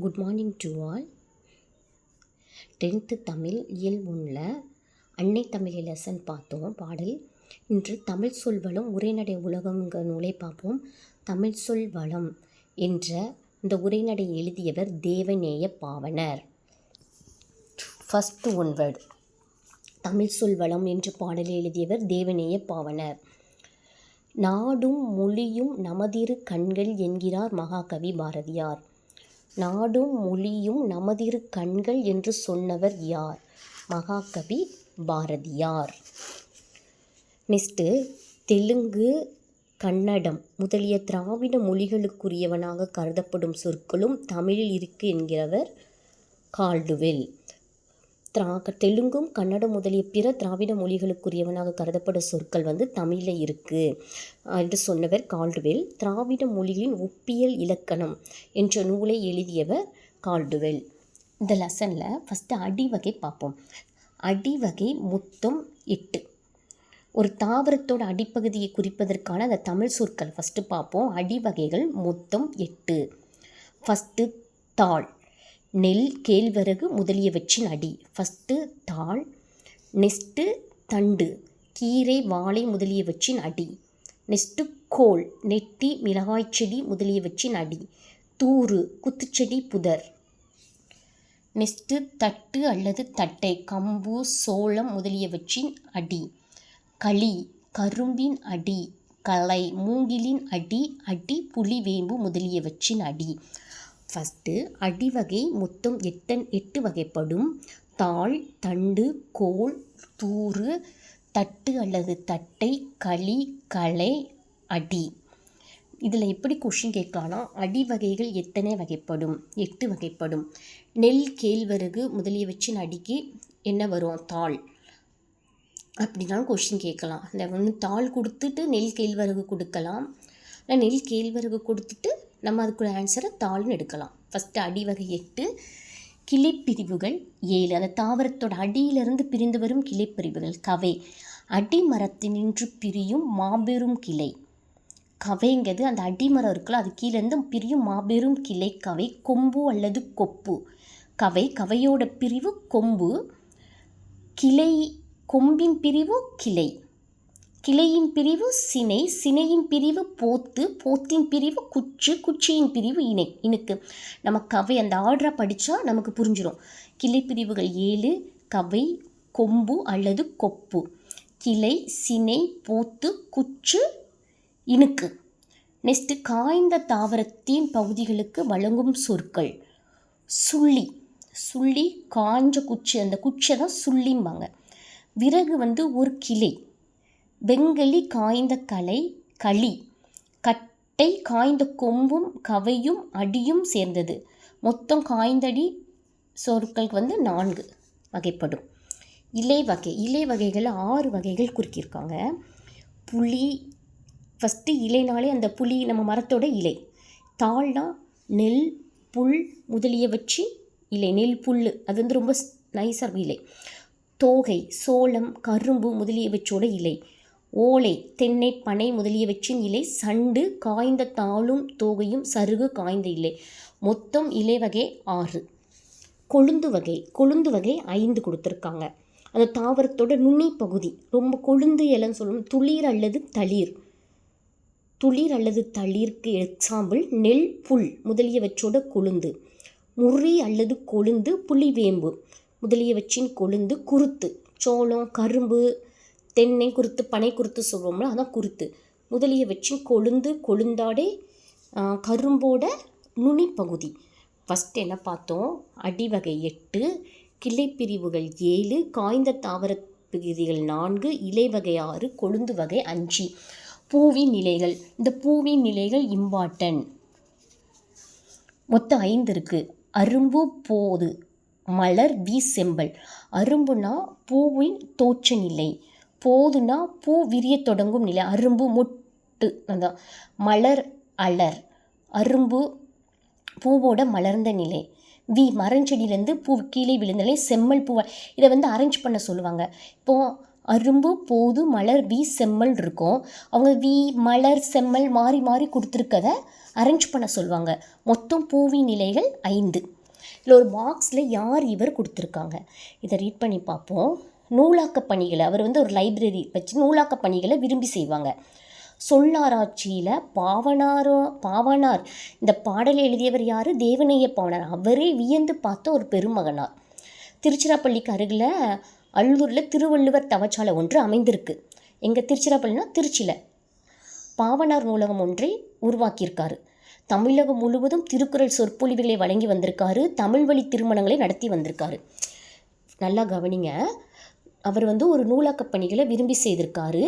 Good morning to all. 10th Tamil இயல் 1ல் அன்னை தமிழ் லெசன் பார்த்தோம் பாடல். இன்று தமிழ் சொல் வளம் உரைநடை உலகம்ங்கிற நூலை பார்ப்போம். தமிழ் சொல் வளம் என்ற இந்த உரைநடை எழுதியவர் Devaneya Pavanar. First one word. Tamil சொல் வளம் என்ற பாடலை எழுதியவர் தேவநேய பாவாணர். நாடும் மொழியும் நமதிரு கண்கள் என்கிறார் மகாகவி பாரதியார். நாடும் மொழியும் நமதிரு கண்கள் என்று சொன்னவர் யார்? மகாகவி பாரதியார். நெக்ஸ்ட்டு, தெலுங்கு, கன்னடம் முதலிய திராவிட மொழிகளுக்குரியவனாக கருதப்படும் சொற்களும் தமிழில் இருக்கு என்கிறவர் கால்டுவெல். தெலுங்கும் கன்னடம் முதலிய பிற திராவிட மொழிகளுக்குரியவனாக கருதப்படும் சொற்கள் தமிழில் இருக்குது என்று சொன்னவர் கால்டுவெல். திராவிட மொழிகளின் ஒப்பியல் இலக்கணம் என்ற நூலை எழுதியவர் கால்டுவெல். இந்த லெசனில் ஃபஸ்ட்டு அடிவகை பார்ப்போம். அடிவகை மொத்தம் 8. ஒரு தாவரத்தோட அடிப்பகுதியை குறிப்பதற்கான அந்த தமிழ் சொற்கள் ஃபஸ்ட்டு பார்ப்போம். அடிவகைகள் மொத்தம் 8. ஃபஸ்ட்டு தாள், நெல், கேழ்வரகு முதலியவற்றின் அடி. ஃபஸ்ட்டு தாள். நெக்ஸ்ட்டு தண்டு, கீரை, வாழை முதலியவற்றின் அடி. நெக்ஸ்ட்டு கோல், நெட்டி, மிளகாய் செடி முதலியவற்றின் அடி. தூறு, குத்துச்செடி, புதர். நெக்ஸ்ட்டு தட்டு அல்லது தட்டை, கம்பு, சோளம் முதலியவற்றின் அடி. களி, கரும்பின் அடி. களை, மூங்கிலின் அடி. அடி, புலி, வேம்பு முதலியவற்றின் அடி. ஃபஸ்ட்டு அடிவகை மொத்தம் 8 வகைப்படும். தாள், தண்டு, கோல், தூறு, தட்டு அல்லது தட்டை, களி, களை, அடி. இதில் எப்படி கொஷின் கேட்கலான்னா, அடிவகைகள் எத்தனை வகைப்படும்? 8 வகைப்படும். நெல், கேழ்வரகு முதலியவற்றின் அடிக்கு என்ன வரும்? தாள். அப்படின்னாலும் கொஷின் கேட்கலாம். இந்த தாள் கொடுத்துட்டு நெல், கேழ்வரகு கொடுக்கலாம். இல்லை நெல், கேழ்வரகு கொடுத்துட்டு நம்ம அதுக்குள்ள ஆன்சரை தாள்னு எடுக்கலாம். ஃபஸ்ட்டு அடிவகை 8. கிளைப்பிரிவுகள் 7. அந்த தாவரத்தோட அடியிலிருந்து பிரிந்து வரும் கிளைப்பிரிவுகள். கவை, அடிமரத்தினின்று பிரியும் மாபெரும் கிளை. கவைங்கிறது அந்த அடிமரம் இருக்குல்ல, அது கீழேருந்து பிரியும் மாபெரும் கிளை கவை. கொம்பு அல்லது கொப்பு. கவை, கவையோட பிரிவு கொம்பு. கிளை, கொம்பின் பிரிவு கிளை. கிளையின் பிரிவு சினை. சினையின் பிரிவு போத்து. போத்தின் பிரிவு குச்சு. குச்சியின் பிரிவு இனுக்கு. நம்ம கவை அந்த ஆர்டராக படித்தா நமக்கு புரிஞ்சிடும். கிளை பிரிவுகள் 7. கவை, கொம்பு அல்லது கொப்பு, கிளை, சினை, போத்து, குச்சு, இனுக்கு. நெக்ஸ்ட்டு, காய்ந்த தாவரத்தின் பகுதிகளுக்கு வழங்கும் சொற்கள். சுள்ளி, சுள்ளி காஞ்ச குச்சி, அந்த குச்சை தான் சுள்ளிம்பாங்க. விறகு ஒரு கிளை. வெங்கலி, காய்ந்த களை, களி. கட்டை, காய்ந்த கொம்பும் கவையும் அடியும் சேர்ந்தது. மொத்தம் காய்ந்தடி சொற்கள் 4 வகைப்படும். இலை வகை, இலை வகைகள் 6 வகைகள் குறிக்கியிருக்காங்க. புளி, ஃபஸ்ட்டு இலைனாலே அந்த புளி நம்ம மரத்தோட இலை. தாள்னா நெல், புல் முதலியவற்றின் இலை. நெல், புல் அது ரொம்ப நைஸாக இலை. தோகை, சோளம், கரும்பு முதலியவற்றோட இலை. ஓலை, தென்னை, பனை முதலியவற்றின் இலை. சண்டு, காய்ந்த தாளும் தோகையும். சருகு, காய்ந்த இலை. மொத்தம் இலை வகை 6. கொழுந்து வகை, கொழுந்து வகை 5 கொடுத்துருக்காங்க. அந்த தாவரத்தோட நுனி பகுதி ரொம்ப கொழுந்து இலைன்னு சொல்லணும். துளிர் அல்லது தளிர். துளிர் அல்லது தளிர்க்கு எக்ஸாம்பிள் நெல், புல் முதலியவற்றோட கொழுந்து. முறி அல்லது கொழுந்து, புலிவேம்பு முதலியவற்றின் கொழுந்து. குருத்து, சோளம், கரும்பு, தென்னை குருத்து, பனை குருத்து சொல்லுவோம்ல, அதான் குருத்து முதலியவற்றின் கொழுந்து. கொழுந்தாடை, கரும்போட நுனி பகுதி. ஃபஸ்ட் என்ன பார்த்தோம்? அடிவகை 8, கிளைப்பிரிவுகள் 7, காய்ந்த தாவர பகுதிகள் 4, இலை வகை 6, கொழுந்து வகை 5. பூவின் நிலைகள். இந்த பூவின் நிலைகள் இம்பார்ட்டன்ட். மொத்தம் 5 இருக்குது. அரும்பு, போது, மலர், வி, செம்பல். அரும்புனா பூவின் தோற்ற நிலை. போதுனா பூ விரிய தொடங்கும் நிலை. அரும்பு மொட்டு, அதான். மலர், அலர். அரும்பு பூவோட மலர்ந்த நிலை. மரஞ்செடியிலேருந்து பூ கீழே விழுந்த நிலை. செம்மல் பூவை இதை அரேஞ்ச் பண்ண சொல்லுவாங்க. இப்போது அரும்பு பூது மலர் வி செம்மல் இருக்கும். அவங்க வி மலர் செம்மல் மாறி மாறி கொடுத்துருக்கத அரேஞ்ச் பண்ண சொல்லுவாங்க. மொத்தம் பூவின் நிலைகள் 5. இதில் ஒரு பாக்ஸில் யார் இவர் கொடுத்துருக்காங்க, இதை ரீட் பண்ணி பார்ப்போம். நூலாக்க பணிகளை அவர் ஒரு லைப்ரரி வச்சு நூலாக்க பணிகளை விரும்பி செய்வாங்க. சொல்லாராய்ச்சியில் பாவனார் இந்த பாடலை எழுதியவர் யார்? தேவநேய பாவனார். அவரே வியந்து பார்த்த ஒரு பெருமகனார். திருச்சிராப்பள்ளிக்கு அருகில் அல்லூரில் திருவள்ளுவர் தவச்சாலை ஒன்று அமைந்திருக்கு. எங்கள் திருச்சிராப்பள்ளினா திருச்சியில் பாவனார் நூலகம் ஒன்றை உருவாக்கியிருக்காரு. தமிழகம் முழுவதும் திருக்குறள் சொற்பொழிவுகளை வழங்கி வந்திருக்காரு. தமிழ் வழி திருமணங்களை நடத்தி வந்திருக்காரு. நல்லா கவனிங்க. அவர் ஒரு நூலாக்க பணிகளை விரும்பி செய்திருக்காரு.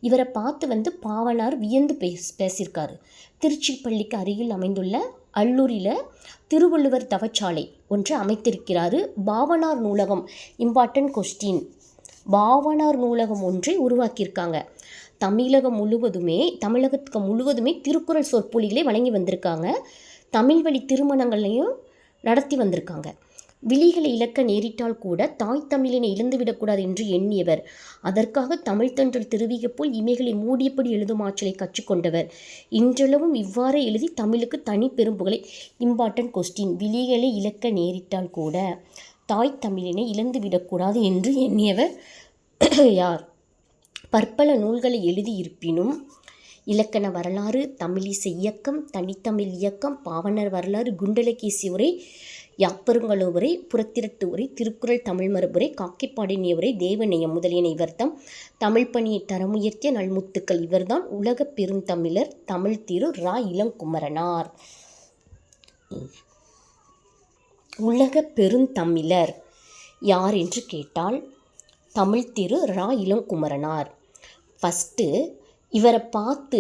இவரை பார்த்து பாவனார் வியந்து பேசியிருக்காரு. திருச்சி பள்ளிக்கு அருகில் அமைந்துள்ள அல்லூரில் திருவள்ளுவர் தவச்சாலை ஒன்று அமைத்திருக்கிறாரு. பாவனார் நூலகம், இம்பார்ட்டன்ட் கொஸ்டின், பாவனார் நூலகம் ஒன்றை உருவாக்கியிருக்காங்க. தமிழகத்துக்கு முழுவதுமே திருக்குறள் சொற்பொழிகளை வழங்கி வந்திருக்காங்க. தமிழ் வழி திருமணங்களையும் நடத்தி வந்திருக்காங்க. விழிகளை இழக்க நேரிட்டால் கூட தாய் தமிழினை இழந்துவிடக்கூடாது என்று எண்ணியவர். அதற்காக தமிழ் தென்றல் திருவிக போல் இமைகளை மூடியபடி எழுதும் ஆற்றலை கற்றுக்கொண்டவர். இன்றளவும் இவ்வாறு எழுதி தமிழுக்கு தனி பெரும்புகளை. இம்பார்ட்டன்ட் கொஸ்டின், விழிகளை இழக்க நேரிட்டால் கூட தாய் தமிழினை இழந்துவிடக்கூடாது என்று எண்ணியவர் யார்? பற்பல நூல்களை எழுதியிருப்பினும் இலக்கண வரலாறு, தமிழிசை இயக்கம், தனித்தமிழ் இயக்கம், பாவனர் வரலாறு, குண்டலகேசி உரை, யாப்பருங்கல உரை, புறத்திரட்டு உரை, திருக்குறள் தமிழ் மரபுரை, காக்கைப்பாடினிய உரை, தேவநேயம் முதலியன இவர்தாம். தமிழ் பணியை தரமுயர்த்திய நல்முத்துக்கள் இவர்தான். உலக பெருந்தமிழர் தமிழ் திரு ரா இளங்குமரனார். உலக பெருந்தமிழர் யார் என்று கேட்டால் தமிழ் திரு ரா இளங்குமரனார். ஃபஸ்ட்டு இவரை பார்த்து,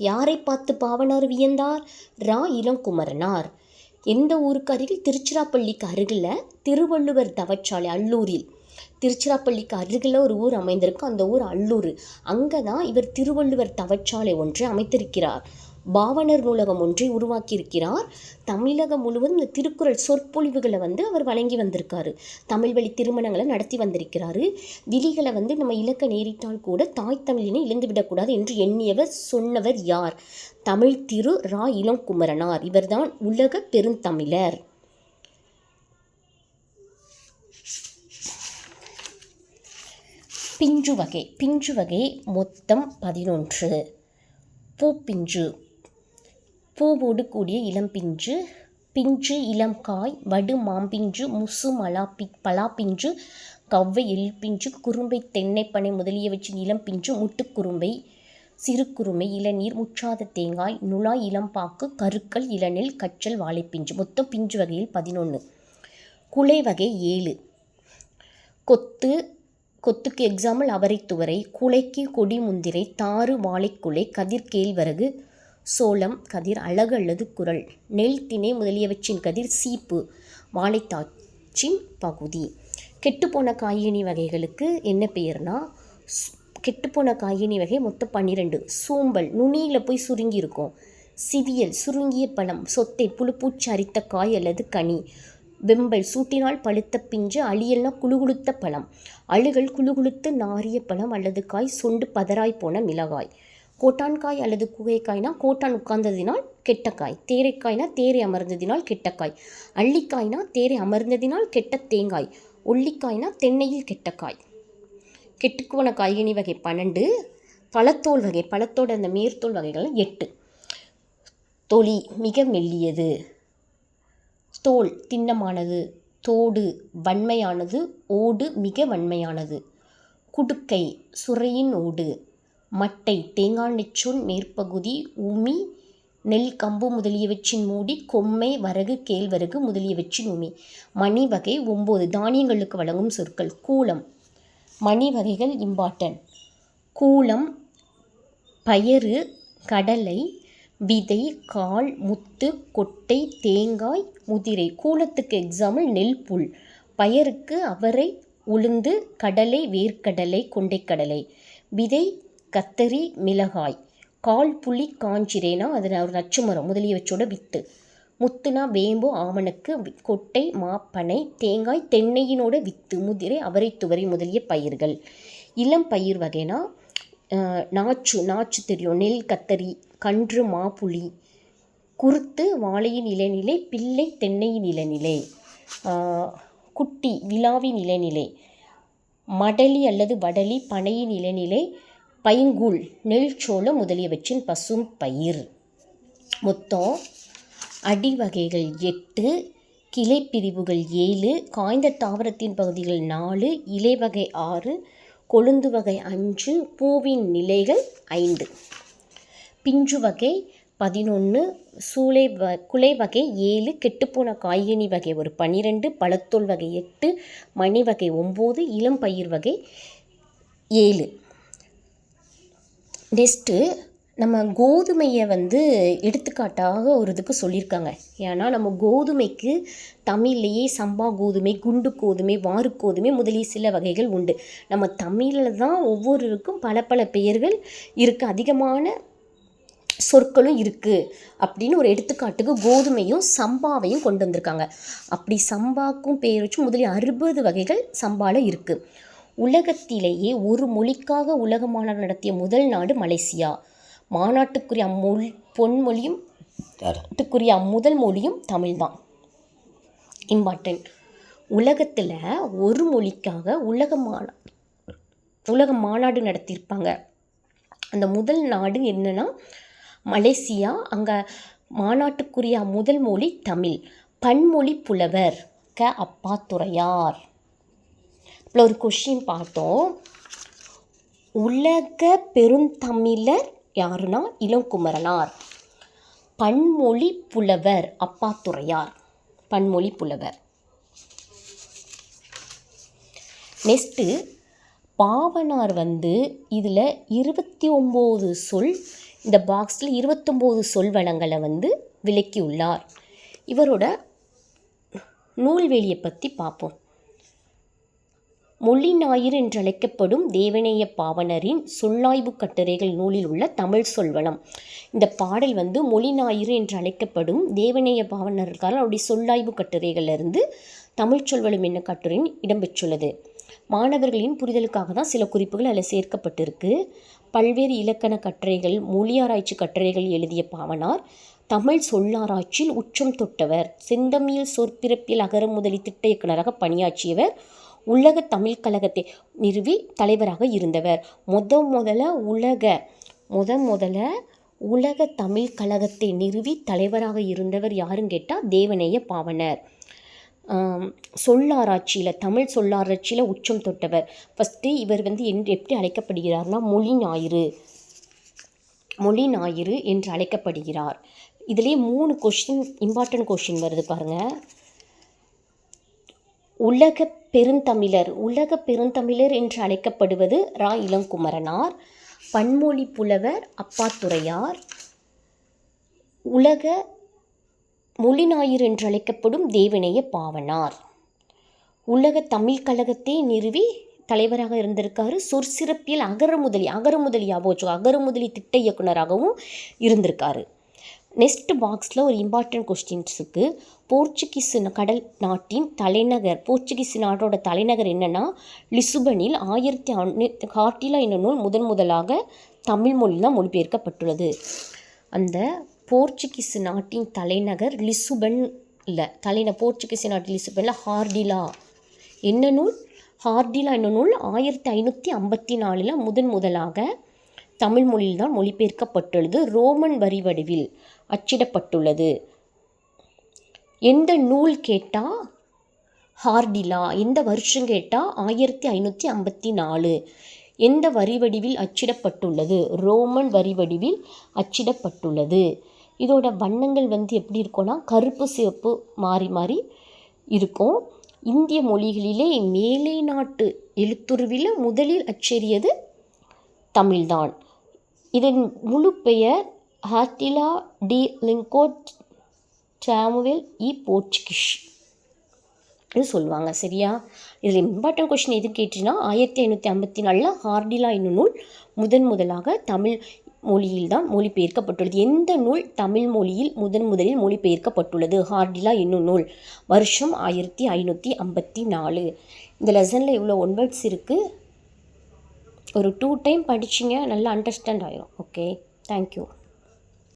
யாரை பார்த்து பாவனார் வியந்தார்? ரா இளங்குமரனார். எந்த ஊருக்கு அருகில்? திருச்சிராப்பள்ளிக்கு அருகில் திருவள்ளுவர் தவச்சாலை அல்லூரில். திருச்சிராப்பள்ளிக்கு அருகில் ஒரு ஊர் அமைந்திருக்கு, அந்த ஊர் அல்லூர். அங்கே தான் இவர் திருவள்ளுவர் தவச்சாலை ஒன்றை அமைத்திருக்கிறார். பாவனர் நூலகம் ஒன்றை உருவாக்கியிருக்கிறார். தமிழகம் முழுவதும் இந்த திருக்குறள் சொற்பொழிவுகளை அவர் வழங்கி வந்திருக்காரு. தமிழ் வழி திருமணங்களை நடத்தி வந்திருக்கிறாரு. விழிகளை நம்ம இழக்க நேரிட்டால் கூட தாய் தமிழினை இழந்துவிடக்கூடாது என்று எண்ணியவர் சொன்னவர் யார்? தமிழ் திரு ரா இளங்குமரனார். இவர்தான் உலக பெருந்தமிழர். பிஞ்சு வகை மொத்தம் 11. பூப்பிஞ்சு, பூவோடு கூடிய இளம்பிஞ்சு, பிஞ்சு இளம் காய், வடு மாம்பிஞ்சு, முசு பலாப்பிஞ்சு, கவ்வை எள்பிஞ்சு, குறும்பை தென்னைப்பனை முதலியவற்றின் இளம்பிஞ்சு, முட்டுக்குறும்பை, சிறு குறுமை, இளநீர், முற்றாத தேங்காய், நுழாய் இளம்பாக்கு, கருக்கல், இளநெல், கச்சல், வாழைப்பிஞ்சு. மொத்தம் பிஞ்சு வகையில் 11. குலை வகை 7. கொத்துக்கு எக்ஸாம்பிள் அவரைத்துவரை, குலைக்கு கொடி முந்திரை, தாறு வாழைக்குலை, கதிர் கேழ்வரகு, சோளம் கதிர், அழகு அல்லது குரல், நெல் திணை முதலியவற்றின் கதிர், சீப்பு, வாழைத்தாச்சின் பகுதி. கெட்டுப்போன காய்கனி வகைகளுக்கு என்ன பெயர்னா, கெட்டுப்போன காய்கனி வகை மொத்தம் 12. சூம்பல், நுனியில் போய் சுருங்கி இருக்கும். சிவியல், சுருங்கிய பழம். சொத்தை, புழுப்பூச்சி அரித்த காய் அல்லது கனி. வெம்பல், சூட்டினால் பழுத்த பிஞ்சு. அழியல்னா குழுகுழுத்த பழம். அழுகல், குழுகுழுத்து நாரிய பழம் அல்லது காய். சொண்டு, பதராய் போன மிளகாய். கோட்டான்காய் அல்லது குகைக்காய்னா கோட்டான் உட்கார்ந்ததினால் கெட்ட காய். தேரைக்காய்னா தேரை அமர்ந்ததினால் கெட்ட காய். அள்ளிக்காய்னா தேரை அமர்ந்ததினால் கெட்ட தேங்காய். ஒல்லிக்காய்னா தென்னையில் கெட்ட காய். கெட்டுப்போன காய்கனி வகை 12. பழத்தோல் வகை, பழத்தோட அந்த மேற்தோல் வகைகள் 8. தொலி மிக மெல்லியது. தோல் திண்ணமானது. தோடு வன்மையானது. ஓடு மிக வன்மையானது. குடுக்கை சுரையின் ஓடு. மட்டை தேங்காய் நெச்சொல் மேற்பகுதி. உமி நெல் கம்பு முதலியவற்றின் மூடி. கொம்மை வரகு கேழ்வரகு முதலியவற்றின் உமி. மணி வகை 9. தானியங்களுக்கு வழங்கும் சொற்கள். கூலம். மணி வகைகள் இம்பார்ட்டன்ட். கூலம், பயறு, கடலை, விதை, கால், முத்து, கொட்டை, தேங்காய், முதிரை. கூலத்துக்கு எக்ஸாம்பிள் நெல், புல். பயருக்கு அவரை, உளுந்து, கடலை, வேர்க்கடலை, கொண்டைக்கடலை. விதை கத்தரி, மிளகாய். கால் புளி, காஞ்சிரேனா அது ஒரு நச்சுமரம் முதலியவற்றோட வித்து. முத்துனா வேம்பு, ஆமணக்கு. கொட்டை மாப்பனை. தேங்காய் தென்னையினோட வித்து. முதிரை அவரைத்துவரை முதலிய பயிர்கள். இளம் பயிர் வகைனா நாச்சு தெரியும், நெல், கத்தரி, கன்று, மாப்புளி, குருத்து வாழையின் இளநிலை, பிள்ளை தென்னையின் இளநிலை, குட்டி விழாவின் இளநிலை, மடலி அல்லது வடலி பனையின் இளநிலை, பைங்கூழ் நெல், சோளம் முதலியவற்றின் பசும் பயிர். மொத்தம் அடி வகைகள் 8, கிளை பிரிவுகள் 7, காய்ந்த தாவரத்தின் பகுதிகள் 4, இலை வகை 6, கொழுந்து வகை 5, பூவின் நிலைகள் 5, பிஞ்சு வகை 11, குலை வகை 7, கெட்டுப்போன காய்கனி வகை ஒரு 12, பழத்தோல் வகை 8, மணி வகை 9, இளம் பயிர் வகை 7. நெக்ஸ்ட்டு நம்ம கோதுமையை எடுத்துக்காட்டாக ஒரு இதுக்கு சொல்லியிருக்காங்க. ஏன்னா நம்ம கோதுமைக்கு தமிழ்லேயே சம்பா கோதுமை, குண்டு கோதுமை, வாறு கோதுமை முதலிய சில வகைகள் உண்டு. நம்ம தமிழில் தான் ஒவ்வொருக்கும் பல பல பெயர்கள் இருக்குது, அதிகமான சொற்களும் இருக்குது அப்படின்னு ஒரு எடுத்துக்காட்டுக்கு கோதுமையும் சம்பாவையும் கொண்டு வந்திருக்காங்க. அப்படி சம்பாக்கும் பெயர் வச்சு முதலில் 60 வகைகள் சம்பாவில் இருக்குது. உலகத்திலேயே ஒரு மொழிக்காக உலக மாநாடு நடத்திய முதல் நாடு மலேசியா. மாநாட்டுக்குரிய பொன்மொழியும் முதல் மொழியும் தமிழ் தான். இம்பார்ட்டன்ட். உலகத்தில் ஒரு மொழிக்காக உலக மாநாடு நடத்தியிருப்பாங்க. அந்த முதல் நாடு என்னன்னா மலேசியா. அங்கே மாநாட்டுக்குரிய முதல் மொழி தமிழ். பன்மொழி புலவர் அப்பாத்துரையார். இப்போ ஒரு கொஷின் பார்த்தோம். உலக பெருந்தமிழர் யாருன்னா இளங்குமரனார். பன்மொழி புலவர் அப்பாத்துரையார். பன்மொழி புலவர். நெக்ஸ்ட்டு பாவனார் இதில் 29 சொல், இந்த பாக்ஸில் 29 சொல் வளங்களை விளக்கியுள்ளார். இவரோட நூல்வெளியை பற்றி பார்ப்போம். மொழி ஞாயிறு என்றழைக்கப்படும் தேவநேய பாவனரின் சொல்லாய்வு கட்டுரைகள் நூலில் உள்ள தமிழ் சொல்வளம். இந்த பாடல் மொழி ஞாயிறு என்று அழைக்கப்படும் தேவநேய பாவனருக்கான அவருடைய சொல்லாய்வு கட்டுரைகளிலிருந்து தமிழ் சொல்வளம் என்ன கட்டுரையின் இடம்பெற்றுள்ளது. மாணவர்களின் புரிதலுக்காக தான் சில குறிப்புகள் அதில் சேர்க்கப்பட்டிருக்கு. பல்வேறு இலக்கண கட்டுரைகள், மொழி ஆராய்ச்சி கட்டுரைகள் எழுதிய பாவனார் தமிழ் சொல்லாராய்ச்சியில் உச்சம் தொட்டவர். செந்தமிழ் சொற்பிறப்பியல் அகர முதலி திட்ட இயக்குநராக பணியாற்றியவர். உலக தமிழ் கழகத்தை நிறுவி தலைவராக இருந்தவர். முதல்ல உலக தமிழ் கழகத்தை நிறுவி தலைவராக இருந்தவர் யாருன்னு கேட்டால் தேவநேய பாவனர். சொல்லாராய்ச்சியில் தமிழ் சொல்லாராய்ச்சியில் உச்சம் தொட்டவர். ஃபஸ்ட்டு இவர் எப்படி அழைக்கப்படுகிறார்னா மொழி ஞாயிறு என்று அழைக்கப்படுகிறார். இதிலே 3 கொஷின் இம்பார்ட்டன்ட் கொஷின் வருது பாருங்கள். உலக பெருந்தமிழர் என்று அழைக்கப்படுவது இளங்குமரனார். பன்மொழி புலவர் அப்பாத்துரையார். உலக மொழி ஞாயிறு என்று அழைக்கப்படும் தேவநேய பாவனார். உலக தமிழ் கழகத்தை நிறுவி தலைவராக இருந்திருக்காரு. சொற்சிறப்பியல் அகரமுதலி திட்ட இயக்குனராகவும் இருந்திருக்காரு. நெக்ஸ்ட் பாக்ஸில் ஒரு இம்பார்ட்டன்ட் கொஸ்டின்ஸுக்கு போர்ச்சுகீஸ் நாட்டோட தலைநகர் என்னன்னா லிசுபனில் 1800 ஹார்டிலா என்னும் நூல் முதலாக தமிழ் மொழியில் தான் மொழிபெயர்க்கப்பட்டுள்ளது. அந்த போர்ச்சுகீஸ் நாட்டின் தலைநகர் போர்ச்சுகீஸ் நாட்டின் லிசுபனில் ஹார்டிலா என்ன நூல் 1554 முதலாக தமிழ் மொழியில் தான் மொழிபெயர்க்கப்பட்டுள்ளது. ரோமன் வரி வடிவில் அச்சிடப்பட்டுள்ளது. எந்த நூல் கேட்டால் ஹார்டிலா. எந்த வருஷம் கேட்டால் 1554. எந்த வரி வடிவில் அச்சிடப்பட்டுள்ளது? ரோமன் வரி வடிவில் அச்சிடப்பட்டுள்ளது. இதோட வண்ணங்கள் எப்படி இருக்கும்னா கருப்பு சிவப்பு மாறி மாறி இருக்கும். இந்திய மொழிகளிலே மேலை நாட்டு எழுத்துருவில் முதலில் அச்சேறியது தமிழ்தான். இதன் முழு பெயர் ஹார்டிலா டி லிங்கோட் சாமுவேல் போர்ச்சுகீஸ் சொல்லுவாங்க. சரியா? இதில் இம்பார்ட்டன்ட் கொஸ்டின் எது கேட்டீங்கன்னா 1554 ஹார்டிலா என்னும் நூல் முதலாக தமிழ் மொழியில் தான் மொழிபெயர்க்கப்பட்டுள்ளது. எந்த நூல் தமிழ் மொழியில் முதலில் மொழிபெயர்க்கப்பட்டுள்ளது? ஹார்டிலா என்னும் நூல். வருஷம் 1554. இந்த லெசனில் இவ்வளோ ஒன் வேர்ட்ஸ் இருக்குது. ஒரு 2 டைம் படிச்சிங்க நல்லா அண்டர்ஸ்டாண்ட் ஆயிரும். Okay, thank you.